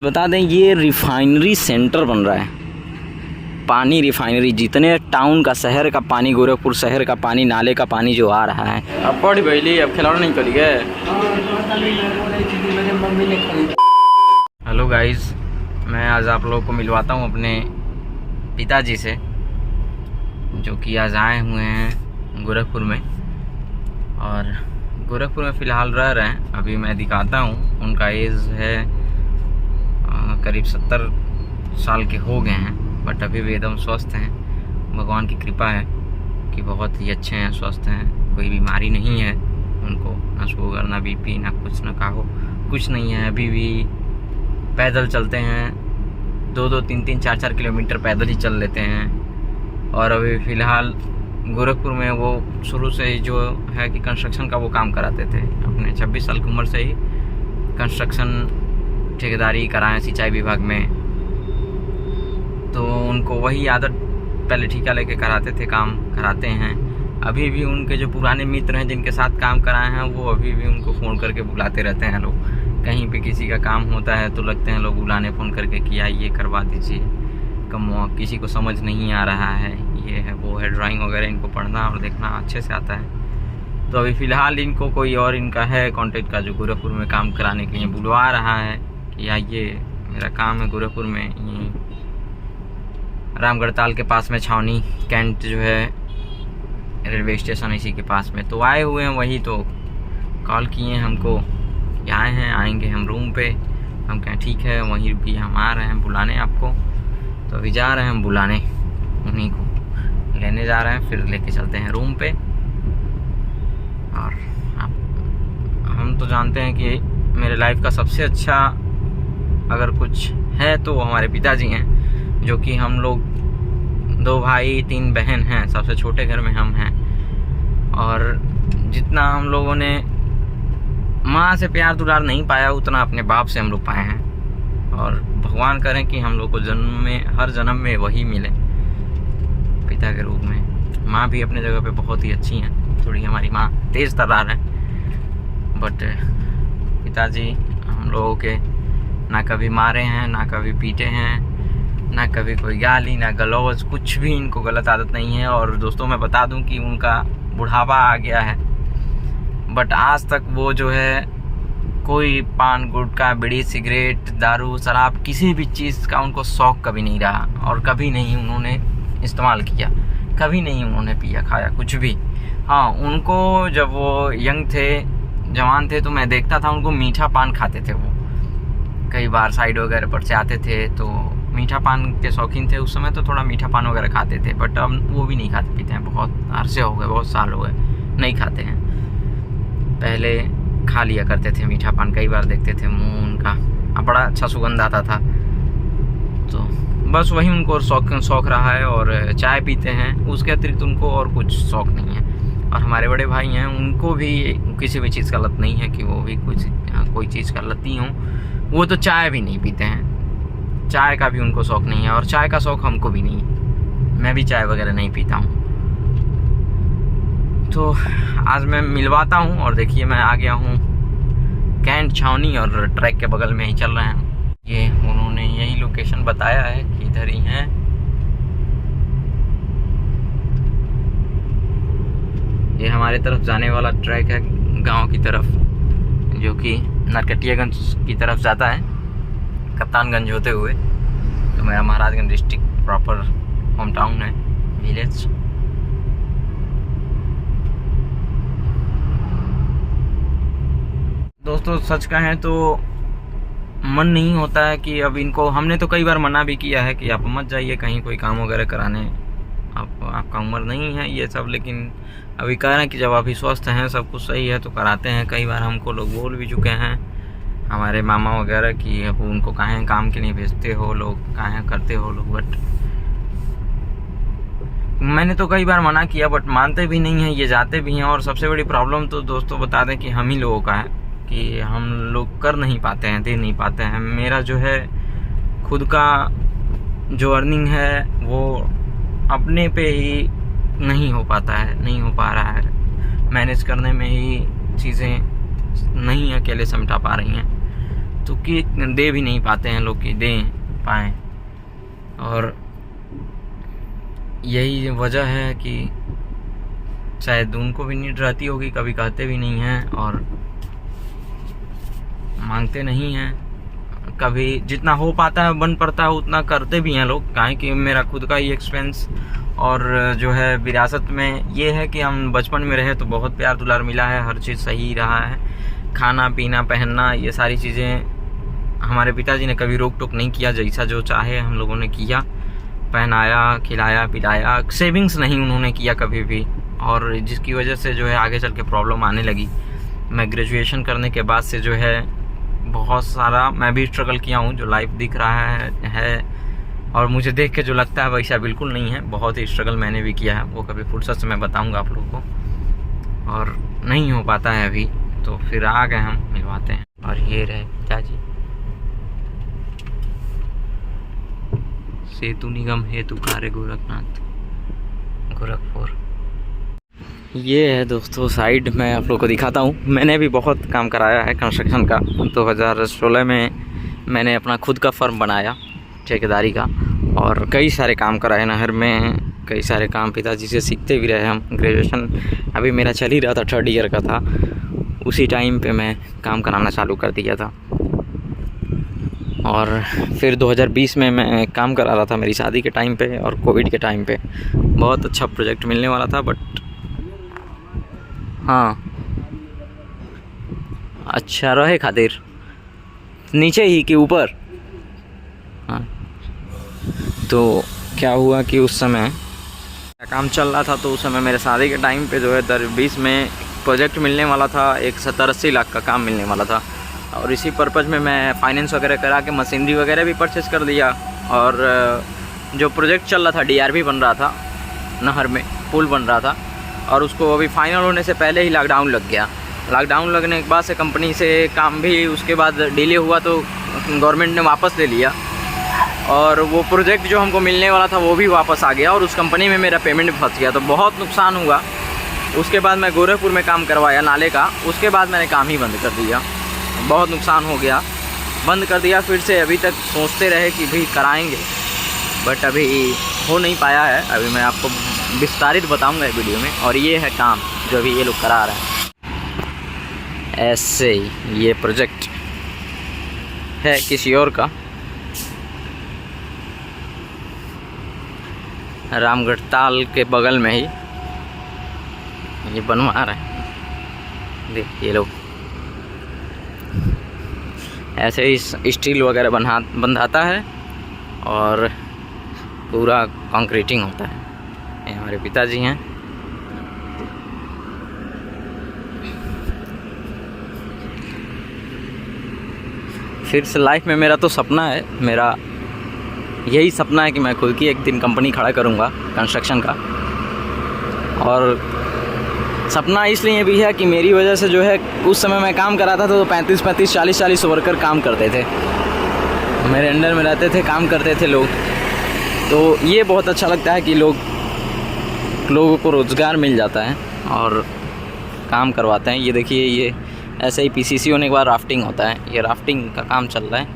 बता दें ये रिफाइनरी सेंटर बन रहा है। पानी रिफाइनरी, जितने टाउन का, शहर का पानी, गोरखपुर शहर का पानी, नाले का पानी जो आ रहा है। अब पढ़ गई, अब खिलौना नहीं करी गए। हेलो गाइस, मैं आज आप लोगों को मिलवाता हूँ अपने पिताजी से, जो कि आज आए हुए हैं गोरखपुर में। और गोरखपुर में फ़िलहाल रह रहे हैं। अभी मैं दिखाता हूँ, उनका एज है करीब 70 साल के हो गए हैं, बट अभी भी एकदम स्वस्थ हैं। भगवान की कृपा है कि बहुत ही अच्छे हैं, स्वस्थ हैं, कोई बीमारी नहीं है उनको, ना शुगर, ना बीपी, ना कुछ, ना काहो, कुछ नहीं है। अभी भी पैदल चलते हैं, 2-2, 3-3, 4-4 किलोमीटर पैदल ही चल लेते हैं। और अभी फ़िलहाल गोरखपुर में वो शुरू से ही जो है कि कंस्ट्रक्शन का वो काम कराते थे। अपने 26 साल की उम्र से ही कंस्ट्रक्शन ठेकेदारी कराएं सिंचाई विभाग में, तो उनको वही आदत, पहले ठेका लेके कराते थे, काम कराते हैं। अभी भी उनके जो पुराने मित्र हैं जिनके साथ काम कराए हैं, वो अभी भी उनको फ़ोन करके बुलाते रहते हैं लोग। कहीं पे किसी का काम होता है तो लगते हैं लोग बुलाने फ़ोन करके कि आइए करवा दीजिए। कम किसी को समझ नहीं आ रहा है, ये है वो है, ड्राइंग वगैरह इनको पढ़ना और देखना अच्छे से आता है। तो अभी फ़िलहाल इनको कोई और इनका है कॉन्टेक्ट का, जो गोरखपुर में काम कराने के लिए बुलवा रहा है कि आइए, मेरा काम है गोरखपुर में, यहीं रामगढ़ ताल के पास में छावनी कैंट जो है रेलवे स्टेशन, इसी के पास में। तो आए हुए हैं वही, तो कॉल किए हमको कि आए हैं, आएंगे हम रूम पे। हम कहें ठीक है, वहीं रुकिए, हम आ रहे हैं बुलाने आपको। तो अभी जा रहे हैं हम बुलाने, उन्हीं को लेने जा रहे हैं, फिर लेके चलते हैं रूम पे। और हम तो जानते हैं कि मेरे लाइफ का सबसे अच्छा अगर कुछ है तो वो हमारे पिताजी हैं, जो कि हम लोग 2 भाई 3 बहन हैं, सबसे छोटे घर में हम हैं। और जितना हम लोगों ने माँ से प्यार दुलार नहीं पाया, उतना अपने बाप से हम लोग पाए हैं। और भगवान करें कि हम लोग को जन्म में, हर जन्म में वही मिले पिता के रूप में। माँ भी अपने जगह पे बहुत ही अच्छी हैं, थोड़ी हमारी माँ तेज़ तर्रार है, बट पिताजी हम लोगों के ना कभी मारे हैं, ना कभी पीटे हैं, ना कभी कोई गाली, ना गलौज, कुछ भी इनको गलत आदत नहीं है। और दोस्तों मैं बता दूं कि उनका बुढ़ापा आ गया है, बट आज तक वो जो है कोई पान, गुटखा, बीड़ी, सिगरेट, दारू, शराब, किसी भी चीज़ का उनको शौक़ कभी नहीं रहा। और कभी नहीं उन्होंने इस्तेमाल किया, कभी नहीं उन्होंने पिया खाया कुछ भी। हाँ, उनको जब वो यंग थे, जवान थे, तो मैं देखता था उनको मीठा पान खाते थे। वो कई बार साइड वगैरह पर से आते थे तो मीठा पान के शौकीन थे उस समय, तो थोड़ा मीठा पान वगैरह खाते थे। बट अब वो भी नहीं खाते पीते हैं, बहुत अरसे हो गए, बहुत साल हो गए नहीं खाते हैं। पहले खा लिया करते थे मीठा पान, कई बार देखते थे मुंह उनका बड़ा अच्छा सुगंध आता था। तो बस वही उनको शौक़ रहा है। और चाय पीते हैं, उसके अतिरिक्त उनको और कुछ शौक़ नहीं है। और हमारे बड़े भाई हैं, उनको भी किसी भी चीज़ का लत नहीं है कि वो भी कोई चीज़ का लती हों। वो तो चाय भी नहीं पीते हैं, चाय का भी उनको शौक़ नहीं है। और चाय का शौक़ हमको भी नहीं है, मैं भी चाय वगैरह नहीं पीता हूँ। तो आज मैं मिलवाता हूँ। और देखिए, मैं आ गया हूँ कैंट छावनी, और ट्रैक के बगल में ही चल रहे हैं। ये उन्होंने यही लोकेशन बताया है कि इधर ही है। ये हमारे तरफ जाने वाला ट्रैक है, गांव की तरफ, जो कि नरकटियागंज की तरफ जाता है, कप्तानगंज होते हुए। तो मेरा Maharajganj district proper home town है, विलेज। दोस्तों सच कहें तो मन नहीं होता है कि अब इनको, हमने तो कई बार मना भी किया है कि आप मत जाइए कहीं कोई काम वगैरह कराने, आपका उम्र नहीं है ये सब। लेकिन अभी कह रहे हैं कि जब अभी स्वस्थ हैं, सब कुछ सही है, तो कराते हैं। कई बार हमको लोग बोल भी चुके हैं, हमारे मामा वगैरह, कि अब उनको काहे काम के लिए भेजते हो लोग, काहे करते हो लोग। बट मैंने तो कई बार मना किया, बट मानते भी नहीं हैं, ये जाते भी हैं। और सबसे बड़ी प्रॉब्लम तो दोस्तों बता दें कि हम ही लोगों का है कि हम लोग कर नहीं पाते हैं, दे नहीं पाते हैं। मेरा जो है खुद का जो अर्निंग है वो अपने पे ही नहीं हो पाता है, नहीं हो पा रहा है। मैनेज करने में ही चीज़ें नहीं अकेले समझा पा रही हैं। तो कि दे भी नहीं पाते हैं लोग कि दें पाएँ। और यही वजह है कि शायद उनको भी नीड रहती होगी, कभी कहते भी नहीं हैं और मांगते नहीं हैं। कभी जितना हो पाता है बन पड़ता है उतना करते भी हैं लोग, काहे कि मेरा खुद का ही एक्सपेंस और जो है विरासत में ये है कि हम बचपन में रहे तो बहुत प्यार दुलार मिला है, हर चीज़ सही रहा है, खाना पीना पहनना ये सारी चीज़ें हमारे पिताजी ने कभी रोक टोक नहीं किया, जैसा जो चाहे हम लोगों ने किया, पहनाया खिलाया पिलाया, सेविंग्स नहीं उन्होंने किया कभी भी। और जिसकी वजह से जो है आगे चल के प्रॉब्लम आने लगी। मैं ग्रेजुएशन करने के बाद से जो है बहुत सारा मैं भी स्ट्रगल किया हूँ, जो लाइफ दिख रहा है और मुझे देख के जो लगता है वैसा बिल्कुल नहीं है। बहुत ही स्ट्रगल मैंने भी किया है, वो कभी फुर्सत से मैं बताऊँगा आप लोगों को, और नहीं हो पाता है अभी, तो फिर आ गए हम मिलवाते हैं। और ये रहे पिताजी, सेतु निगम हेतु कार्य गोरखनाथ गोरखपुर। ये है दोस्तों साइड, मैं आप लोगों को दिखाता हूँ। मैंने भी बहुत काम कराया है कंस्ट्रक्शन का। 2016 में मैंने अपना खुद का फर्म बनाया ठेकेदारी का, और कई सारे काम कराए नहर में, कई सारे काम पिताजी से सीखते भी रहे हम। ग्रेजुएशन अभी मेरा चल ही रहा था, 3rd ईयर का था, उसी टाइम पे मैं काम कराना चालू कर दिया था। और फिर 2020 में मैं काम करा रहा था मेरी शादी के टाइम पे और कोविड के टाइम पे। बहुत अच्छा प्रोजेक्ट मिलने वाला था, बट हाँ अच्छा रहे खातिर नीचे ही कि ऊपर। हाँ तो क्या हुआ कि उस समय काम चल रहा था, तो उस समय मेरे शादी के टाइम पे जो है 2020 में प्रोजेक्ट मिलने वाला था, एक 70-80 लाख का काम मिलने वाला था। और इसी पर्पज़ में मैं फाइनेंस वगैरह करा के मशीनरी वगैरह भी परचेज़ कर लिया। और जो प्रोजेक्ट चल रहा था DRV बन रहा था, नहर में पुल बन रहा था, और उसको अभी फाइनल होने से पहले ही लॉकडाउन लग गया। लॉकडाउन लगने के बाद से कंपनी से काम भी उसके बाद डिले हुआ, तो गवर्नमेंट ने वापस ले लिया, और वो प्रोजेक्ट जो हमको मिलने वाला था वो भी वापस आ गया, और उस कंपनी में मेरा पेमेंट फंस गया। तो बहुत नुकसान हुआ। उसके बाद मैं गोरखपुर में काम करवाया नाले का, उसके बाद मैंने काम ही बंद कर दिया। बहुत नुकसान हो गया, बंद कर दिया। फिर से अभी तक सोचते रहे कि भाई कराएंगे, बट अभी हो नहीं पाया है। अभी मैं आपको विस्तारित बताऊंगा इस वीडियो में। और ये है काम जो अभी ये लोग करा रहे हैं। ऐसे ही ये प्रोजेक्ट है किसी और का, रामगढ़ ताल के बगल में ही ये बनवा रहे हैं। देखिए लोग ऐसे ही स्टील वगैरह बंधाता है और पूरा कंक्रीटिंग होता है। ये हमारे पिताजी हैं। फिर से लाइफ में मेरा तो सपना है, मेरा यही सपना है कि मैं खुद की एक दिन कंपनी खड़ा करूँगा कंस्ट्रक्शन का। और सपना इसलिए भी है कि मेरी वजह से जो है उस समय मैं काम कराता था तो 35-35, 40-40 वर्कर काम करते थे, मेरे अंडर में रहते थे, काम करते थे लोग। तो ये बहुत अच्छा लगता है कि लोगों को रोज़गार मिल जाता है और काम करवाते हैं। ये देखिए, ये ऐसे ही PCC होने के बाद राफ्टिंग होता है। ये राफ्टिंग का काम चल रहा है।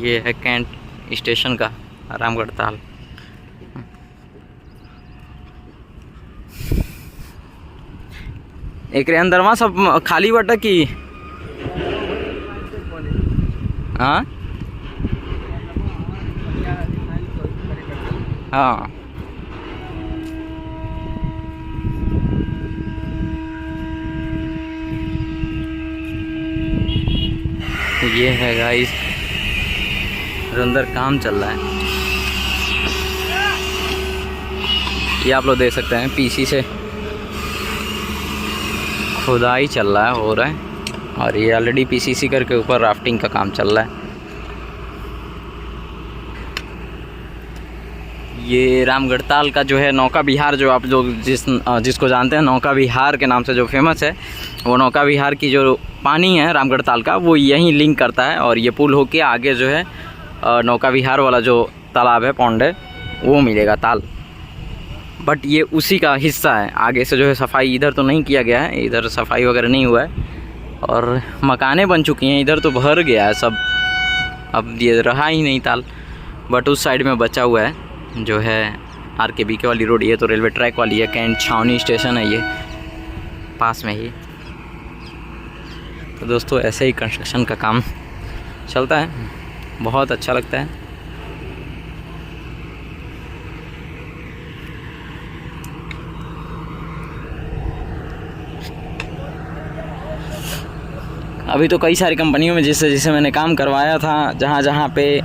ये है कैंट स्टेशन का रामगढ़ ताल। एक अंदरवा सब खाली बटा की। हाँ हाँ ये है गाइस, अंदर काम चल रहा है। ये आप लोग देख सकते हैं, पीसी से खुदाई चल रहा है, हो रहा है। और ये ऑलरेडी PCC करके ऊपर राफ्टिंग का काम चल रहा है। ये रामगढ़ ताल का जो है नौका विहार, जो आप लोग जिसको जानते हैं नौका विहार के नाम से जो फेमस है, वो नौका विहार की जो पानी है रामगढ़ ताल का, वो यहीं लिंक करता है। और ये पुल होके आगे जो है नौका विहार वाला जो तालाब है, पौंड है, वो मिलेगा ताल। बट ये उसी का हिस्सा है। आगे से जो है सफाई इधर तो नहीं किया गया है, इधर सफाई वगैरह नहीं हुआ है। और मकानें बन चुकी हैं। इधर तो भर गया है सब, अब ये रहा ही नहीं ताल। बट उस साइड में बचा हुआ है जो है RK-BK वाली रोड। ये तो रेलवे ट्रैक वाली है, कैंट छावनी स्टेशन है ये पास में ही। तो दोस्तों ऐसे ही कंस्ट्रक्शन का काम चलता है, बहुत अच्छा लगता है। अभी तो कई सारी कंपनियों में जैसे मैंने काम करवाया था, जहाँ पे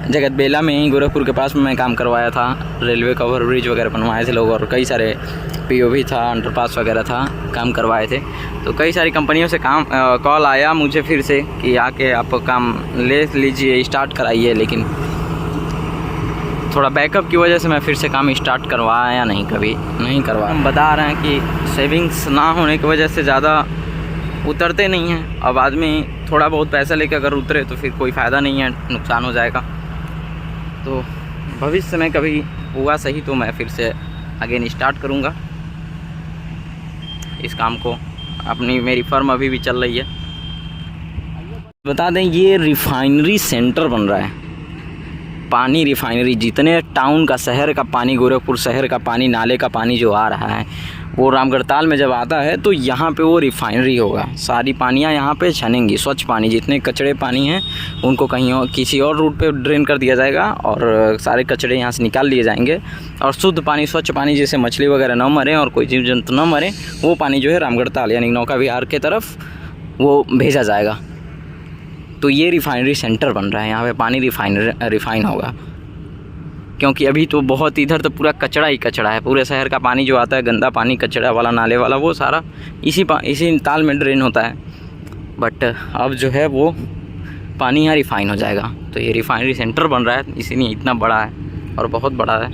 जगत बेला में ही गोरखपुर के पास में मैं काम करवाया था। रेलवे का ओवर ब्रिज वगैरह बनवाए थे लोग, और कई सारे POV था, अंडरपास वगैरह था, काम करवाए थे। तो कई सारी कंपनियों से कॉल आया मुझे फिर से कि आके आप काम ले लीजिए, स्टार्ट कराइए। लेकिन थोड़ा बैकअप की वजह से मैं फिर से काम स्टार्ट करवाया नहीं, कभी नहीं करवाया। हम बता रहे हैं कि सेविंग्स ना होने की वजह से ज़्यादा उतरते नहीं हैं। अब आदमी थोड़ा बहुत पैसा लेकर अगर उतरे तो फिर कोई फ़ायदा नहीं है, नुकसान हो जाएगा। तो भविष्य में कभी हुआ सही तो मैं फिर से अगेन स्टार्ट करूँगा इस काम को। मेरी फर्म अभी भी चल रही है। बता दें ये रिफाइनरी सेंटर बन रहा है, पानी रिफाइनरी। जितने टाउन का, शहर का पानी, गोरखपुर शहर का पानी, नाले का पानी जो आ रहा है वो रामगढ़ताल में जब आता है तो यहाँ पे वो रिफाइनरी होगा। सारी पानियाँ यहाँ पे छनेंगी, स्वच्छ पानी। जितने कचड़े पानी हैं उनको कहीं और किसी और रूट पे ड्रेन कर दिया जाएगा और सारे कचड़े यहाँ से निकाल लिए जाएंगे। और शुद्ध पानी, स्वच्छ पानी, जैसे मछली वगैरह ना मरे और कोई जीव जंतु ना मरे, वो पानी जो है रामगढ़ताल यानी नौका विहार के तरफ वो भेजा जाएगा। तो ये रिफाइनरी सेंटर बन रहा है, यहाँ पे पानी रिफाइन होगा। क्योंकि अभी तो बहुत, इधर तो पूरा कचड़ा ही कचड़ा है। पूरे शहर का पानी जो आता है, गंदा पानी, कचड़ा वाला, नाले वाला, वो सारा इसी ताल में ड्रेन होता है। बट अब जो है वो पानी यहाँ रिफाइन हो जाएगा। तो ये रिफाइनरी सेंटर बन रहा है, इसीलिए इतना बड़ा है और बहुत बड़ा है।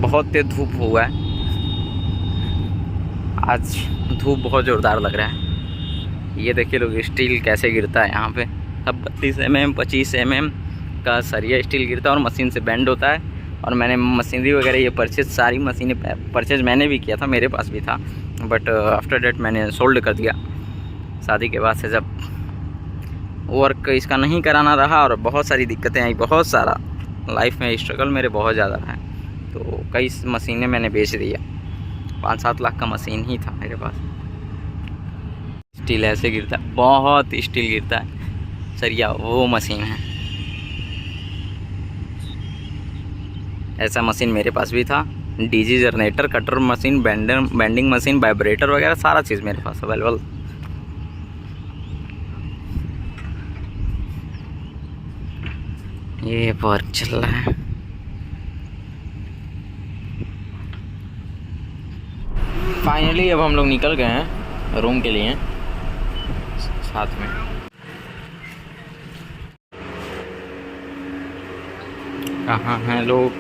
बहुत तेज धूप हुआ है आज, धूप बहुत ज़ोरदार लग रहा है। ये देखिए लोग, स्टील कैसे गिरता है यहाँ पे। अब 32 mm 25 mm का सरिया स्टील गिरता है और मशीन से बेंड होता है। और मैंने मशीनरी वगैरह ये सारी मशीनें परचेज मैंने भी किया था, मेरे पास भी था। बट आफ्टर डेट मैंने सोल्ड कर दिया। शादी के बाद से जब वर्क इसका नहीं कराना रहा और बहुत सारी दिक्कतें आई, बहुत सारा लाइफ में स्ट्रगल मेरे बहुत ज़्यादा रहा है, तो कई मशीनें मैंने बेच दिया। 5-7 लाख का मशीन ही था मेरे पास। स्टील ऐसे गिरता है, बहुत स्टील गिरता है सरिया, वो मशीन है। ऐसा मशीन मेरे पास भी था। DG generator, cutter machine, bending machine, vibrator वगैरह सारा चीज़ मेरे पास अवेलेबल। ये वर्क चल रहा है। फाइनली अब हम लोग निकल गए हैं रूम के लिए साथ में। कहाँ हैं लोग?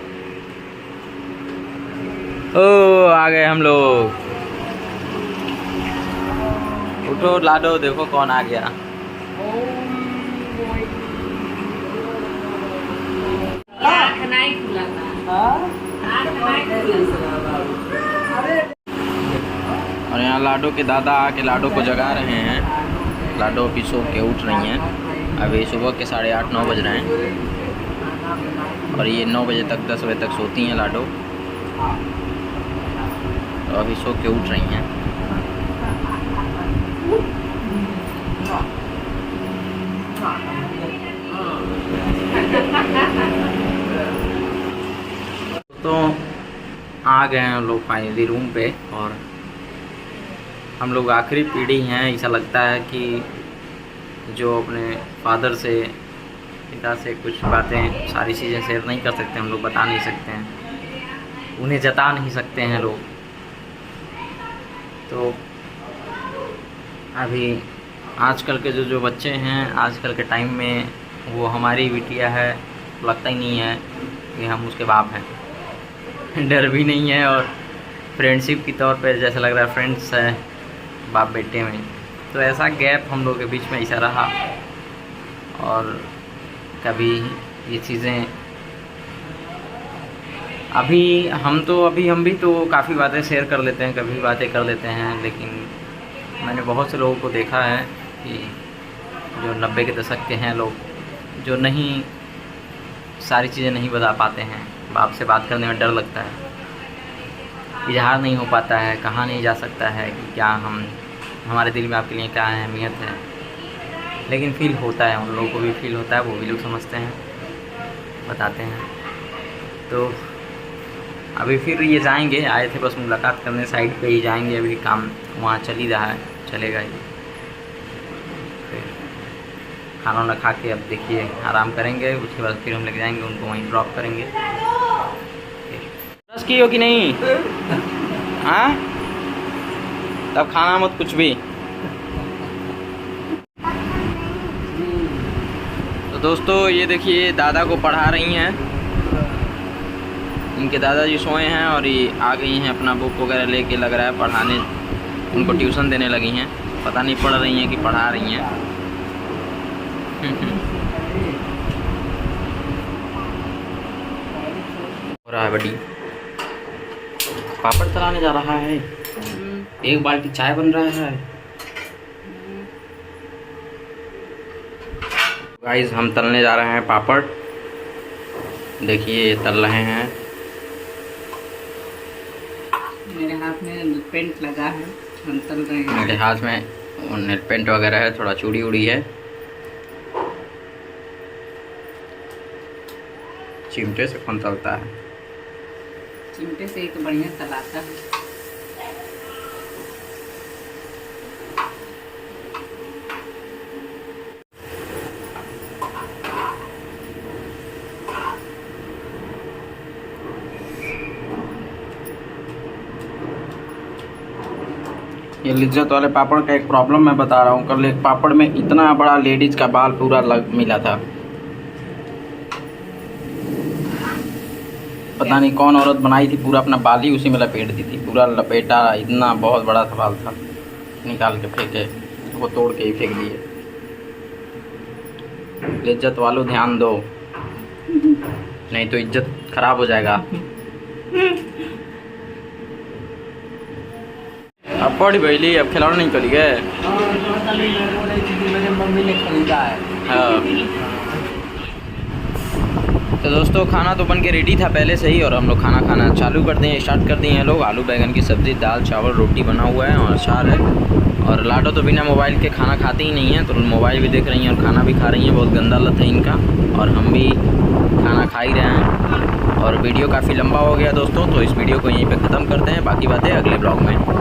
ओ आ गए हम लोग। उठो लाडो, देखो कौन आ गया। और यहाँ लाडो के दादा आके लाडो को जगा रहे हैं। लाडो अभी सो के उठ रही हैं। अभी सुबह के 8:30-9 बज रहे हैं और ये 9 बजे तक 10 बजे तक सोती हैं लाडो। तो अभी सो के उठ रही हैं। तो आ गए हैं हम लोग फाइनली रूम पे। और हम लोग आखिरी पीढ़ी हैं, ऐसा लगता है कि जो अपने फादर से, पिता से कुछ बातें, सारी चीज़ें शेयर नहीं कर सकते हम लोग, बता नहीं सकते हैं, उन्हें जता नहीं सकते हैं लोग। तो अभी आजकल के जो बच्चे हैं, आजकल के टाइम में, वो हमारी बिटिया है, लगता ही नहीं है कि हम उसके बाप हैं। डर भी नहीं है और फ्रेंडशिप की तौर पे जैसा लग रहा है फ्रेंड्स है बाप बेटे में। तो ऐसा गैप हम लोग के बीच में ऐसा रहा। और कभी ये चीज़ें हम भी तो काफ़ी बातें शेयर कर लेते हैं, कभी बातें कर लेते हैं, लेकिन मैंने बहुत से लोगों को देखा है कि जो 90 के दशक के हैं लोग, जो नहीं सारी चीज़ें नहीं बता पाते हैं, बाप से बात करने में डर लगता है, इजहार नहीं हो पाता है, कहा नहीं जा सकता है कि क्या हमारे दिल में आपके लिए क्या अहमियत है, लेकिन फ़ील होता है, उन लोगों को भी फ़ील होता है, वो भी लोग समझते हैं, बताते हैं। तो अभी फिर ये जाएंगे, आए थे बस मुलाकात करने, साइड पे ही जाएंगे, अभी काम वहाँ चल ही रहा है, चलेगा ही। फिर खाना वाना खा के अब देखिए आराम करेंगे, उसके बाद फिर हम लेके जाएंगे उनको, वहीं ड्रॉप करेंगे। ब्रश की हो कि नहीं? हाँ, तब खाना मत कुछ भी। तो दोस्तों ये देखिए दादा को पढ़ा रही हैं, इनके दादाजी सोए हैं और ये आ गई हैं अपना बुक वगैरह लेके, लग रहा है पढ़ाने, उनको ट्यूशन देने लगी हैं, पता नहीं पढ़ रही हैं कि पढ़ा रही हैं। हो रहा है बड़ी, पापड़ तलाने जा रहा है, एक बाल्टी चाय बन रहा है। गाइस हम तलने जा रहे हैं पापड़, देखिए ये तल रहे हैं। मेरे हाथ में नेल पेंट लगा है, हम तल रहे हैं। मेरे हाथ में नेल पेंट वगैरह है, थोड़ा चूड़ी उड़ी है, चिमटे से कौन तलता है? चिमटे से एक बढ़िया तलाता है। ये लिज्जत वाले पापड़ का एक प्रॉब्लम मैं बता रहा हूँ। कल एक पापड़ में इतना बड़ा लेडीज का बाल पूरा मिला था, पता नहीं कौन औरत बनाई थी, पूरा अपना बाल ही उसी में लपेट दी थी, पूरा लपेटा, इतना बहुत बड़ा था बाल था, निकाल के फेंके, वो तोड़ के ही फेंक दिए। लिज्जत वालों ध्यान दो, नहीं तो इज्जत खराब हो जाएगा। अब बड़ी बैली, अब खिलौना नहीं चली गए। मेरे मम्मी ने खरीदा है। हाँ। तो दोस्तों खाना तो बन के रेडी था पहले से ही, और हम लोग खाना खाना चालू कर दिए, स्टार्ट कर दिए हैं लोग। आलू बैंगन की सब्ज़ी, दाल चावल रोटी बना हुआ है और अचार है। और लाडो तो बिना मोबाइल के खाना खाती ही नहीं है, तो मोबाइल भी देख रही हैं और खाना भी खा रही हैं, बहुत गंदा लत है इनका। और हम भी खाना खा ही रहे हैं। और वीडियो काफ़ी लंबा हो गया दोस्तों, तो इस वीडियो को यहीं पे ख़त्म करते हैं, बाकी बातें अगले ब्लॉग में।